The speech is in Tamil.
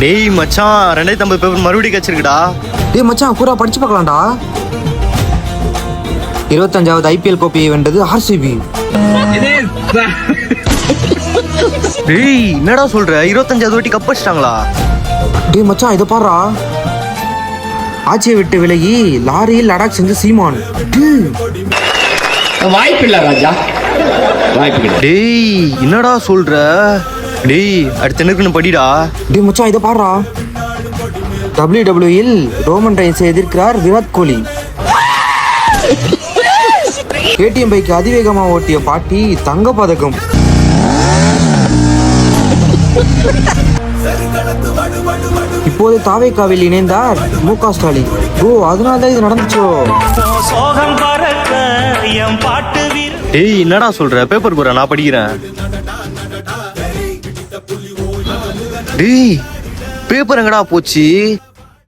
டேய் மச்சான் 2050 பேப்பர் மறுபடியும் கச்சிருக்குடா. டேய் மச்சான் கூட படிச்சு பார்க்கலாம்டா. 25வது IPL கோப்பையை வென்றது RCB. டேய் என்னடா சொல்ற? 25வது வாட்டி கப் அடிச்சிட்டாங்களா? டேய் மச்சான் இதை பாருடா. ஆட்சியை விட்டு விலகி லாரியில் லடாக் செஞ்ச சீமான். வாய்ப்பில்லை ராஜா, வாய்ப்பு. டேய் என்னடா சொல்ற? டேய் அடுத்து என்னக்குன்னு படிடா. டேய் மச்சான் இதை பாருடா. WWE Roman ரெயின்ஸை எதிர்க்கிறார் Virat Kohli. KTM bike அதிவேகமா ஓட்டிய பாட்டி தங்க பதக்கம். இப்போது தாவேக்காவில் இணைந்தார் MK ஸ்டாலின். அதனாலதான் இது நடந்துச்சோ. டேய் என்னடா சொல்ற? பேப்பர் போற நான் படிக்கிறேன். டேய் பேப்பர் எங்கடா போச்சு?